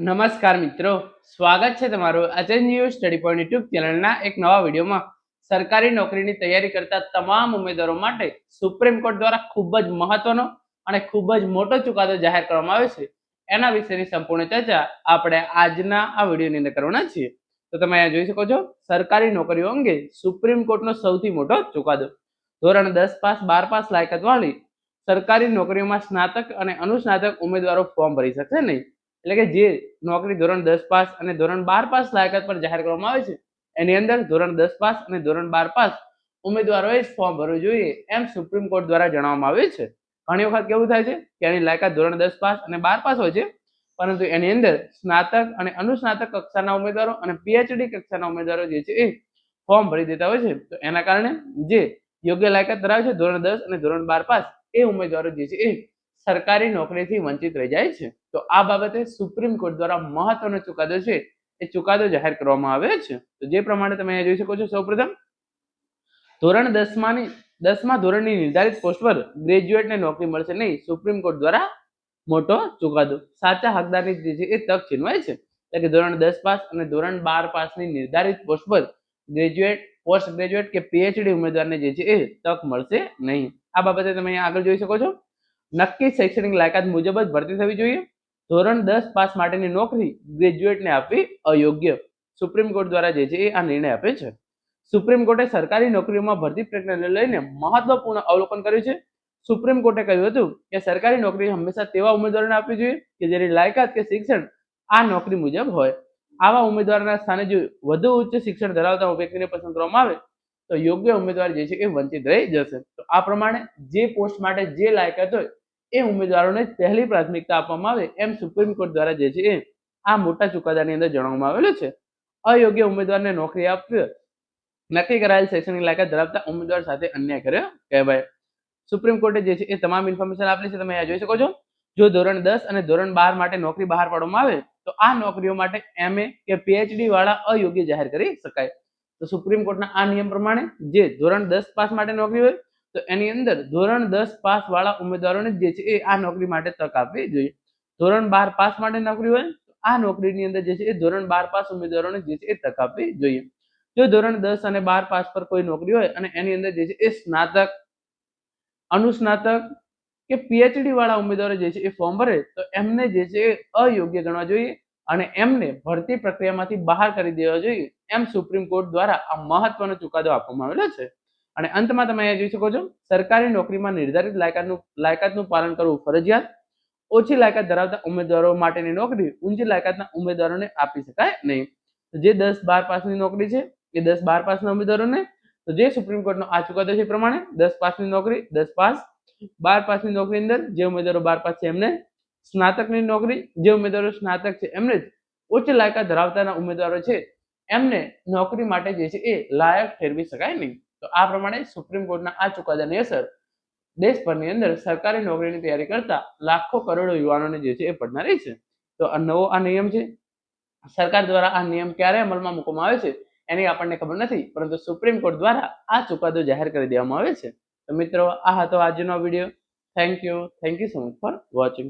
નમસ્કાર મિત્રો, સ્વાગત છે તમારું આજે ન્યૂ સ્ટડી પોઈન્ટ યુટ્યુબ ચેનલના એક નવા વિડીયોમાં. સરકારી નોકરીની તૈયારી કરતા તમામ ઉમેદવારો માટે સુપ્રીમ કોર્ટ દ્વારા ખૂબ જ મહત્વનો અને ખૂબ જ મોટો ચુકાદો જાહેર કરવામાં આવ્યો છે. એના વિશેની સંપૂર્ણ ચર્ચા આપણે આજના આ વિડીયોની અંદર કરવાના છીએ. તો તમે અહીંયા જોઈ શકો છો, સરકારી નોકરીઓ અંગે સુપ્રીમ કોર્ટનો સૌથી મોટો ચુકાદો. ધોરણ 10 પાસ 12 પાસ લાયકાત વાળી સરકારી નોકરીઓમાં સ્નાતક અને અનુસ્નાતક ઉમેદવારો ફોર્મ ભરી શકશે નહીં. એટલે કે જે નોકરી ધોરણ 10 પાસ અને ધોરણ 12 પાસ લાયકાત પર જાહેર કરવામાં આવે છે, એની અંદર ધોરણ 10 પાસ અને ધોરણ 12 પાસ ઉમેદવારોએ જ ફોર્મ ભરવું જોઈએ એમ સુપ્રીમ કોર્ટ દ્વારા જણાવવામાં આવ્યું છે. ઘણી વખત કેવું થાય છે કે એની લાયકાત ધોરણ 10 પાસ અને 12 પાસ હોય છે, પરંતુ એની અંદર સ્નાતક અને અનુસ્નાતક કક્ષાના ઉમેદવારો અને પીએચડી કક્ષાના ઉમેદવારો જે છે એ ફોર્મ ભરી દેતા હોય છે. તો એના કારણે જે યોગ્ય લાયકાત ધરાવે છે ધોરણ 10 અને ધોરણ 12 પાસ એ ઉમેદવારો જે છે એ સરકારી નોકરીથી વંચિત રહી જાય છે. તો આ બાબતે સુપ્રીમ કોર્ટ દ્વારા મહત્વનો ચુકાદો છે એ ચુકાદો જાહેર કરવામાં આવ્યો છે. તો જે પ્રમાણે તમે અહીંયા જોઈ શકો છો, સૌપ્રથમ ધોરણ 10માં ધોરણની નિર્ધારિત પોસ્ટ પર ગ્રેજ્યુએટને નોકરી મળશે નહીં. સુપ્રીમ કોર્ટ દ્વારા મોટો ચુકાદો. સાચા હકદારની જે છે એ તક છીનવાય છે. એટલે કે ધોરણ 10 પાસ અને ધોરણ 12 પાસની નિર્ધારિત પોસ્ટ પર ગ્રેજ્યુએટ, પોસ્ટ ગ્રેજ્યુએટ કે પીએચડી ઉમેદવારને જે છે એ તક મળશે નહીં. આ બાબતે તમે અહીંયા આગળ જોઈ શકો છો, નક્કી શૈક્ષણિક લાયકાત મુજબ જ ભરતી થવી જોઈએ. ધોરણ 10 પાસ માટેની નોકરી ગ્રેજ્યુએટને આપવી અયોગ્ય. સુપ્રીમ કોર્ટ દ્વારા જે છે એ આ નિર્ણય આપે છે. સુપ્રીમ કોર્ટે સરકારી નોકરીઓમાં ભરતી પ્રક્રિયાને લઈને મહત્વપૂર્ણ અવલોકન કર્યું છે. સુપ્રીમ કોર્ટે કહ્યું હતું કે સરકારી નોકરી હંમેશા તેવા ઉમેદવારોને આપવી જોઈએ કે જેની લાયકાત કે શિક્ષણ આ નોકરી મુજબ હોય. આવા ઉમેદવારના સ્થાને જો વધુ ઉચ્ચ શિક્ષણ ધરાવતા વ્યક્તિને પસંદ કરવામાં આવે તો યોગ્ય ઉમેદવાર જે છે એ વંચિત રહી જશે. તો આ પ્રમાણે જે પોસ્ટ માટે જે લાયકાત હોય એ ઉમેદવારોને પહેલી પ્રાથમિકતા આપવામાં આવે એમ સુપ્રીમ કોર્ટ દ્વારા જે છે એ આ મોટા ચુકાદાની અંદર જણાવવામાં આવેલું છે. અયોગ્ય ઉમેદવારને નોકરી આપવી નક્કી કરાયેલ શૈક્ષણિક લાયકાત ધરાવતા ઉમેદવાર સાથે અન્યાય કર્યો કહેવાય. સુપ્રીમ કોર્ટે જે છે એ તમામ ઇન્ફોર્મેશન આપેલી છે, તમે અહીંયા જોઈ શકો છો. જો ધોરણ 10 અને ધોરણ 12 માટે નોકરી બહાર પાડવામાં આવે તો આ નોકરીઓ માટે MA કે PhD વાળા અયોગ્ય જાહેર કરી શકાય. તો સુપ્રીમ કોર્ટના આ નિયમ પ્રમાણે જે ધોરણ 10 પાસ માટે નોકરી હોય તો એની અંદર ધોરણ 10 પાસ વાળા ઉમેદવારોને જે છે એ આ નોકરી માટે તક આપવી જોઈએ. ધોરણ 12 પાસ માટે નોકરી હોય તો આ નોકરીની અંદર જે છે એ ધોરણ 12 પાસ ઉમેદવારોને જે છે એ તક આપવી જોઈએ. જો ધોરણ 10 અને 12 પાસ પર કોઈ નોકરી હોય અને એની અંદર જે છે એ સ્નાતક, અનુસ્નાતક કે પીએચડી વાળા ઉમેદવારો જે છે એ ફોર્મ ભરે તો એમને જે છે એ અયોગ્ય ગણવા જોઈએ અને એમને ભરતી પ્રક્રિયામાંથી બહાર કરી દેવા જોઈએ એમ સુપ્રીમ કોર્ટ દ્વારા આ મહત્વનો ચુકાદો આપવામાં આવેલો છે. અને અંતમાં તમે અહીંયા જોઈ શકો છો, સરકારી નોકરીમાં નિર્ધારિત લાયકાતનું પાલન કરવું ફરજિયાત. ઓછી લાયકાત ધરાવતા ઉમેદવારો માટેની નોકરી ઊંચી લાયકાતના ઉમેદવારોને આપી શકાય નહીં. જે 10-12 પાસની નોકરી છે એ 10-12 પાસના ઉમેદવારોને, તો જે સુપ્રીમ કોર્ટનો આ ચુકાદો છે પ્રમાણે 10 પાસની નોકરી 10 પાસ, 12 પાસની નોકરી અંદર જે ઉમેદવારો 12 પાસ છે એમને, સ્નાતકની નોકરી જે ઉમેદવારો સ્નાતક છે એમને જ, ઓછી લાયકાત ધરાવતાના ઉમેદવારો છે એમને નોકરી માટે જે છે એ લાયક ઠેરવી શકાય નહીં. તો આ પ્રમાણે સુપ્રીમ કોર્ટના આ ચુકાદાની અસર દેશભરની અંદર સરકારી નોકરીની તૈયારી કરતા લાખો કરોડો યુવાનોને જે છે એ પડનારી છે. તો આ નવો આ નિયમ છે. સરકાર દ્વારા આ નિયમ ક્યારે અમલમાં મૂકવામાં આવે છે એની આપણને ખબર નથી, પરંતુ સુપ્રીમ કોર્ટ દ્વારા આ ચુકાદો જાહેર કરી દેવામાં આવે છે. તો મિત્રો, આ હતો આજનો video. Thank you so much for watching.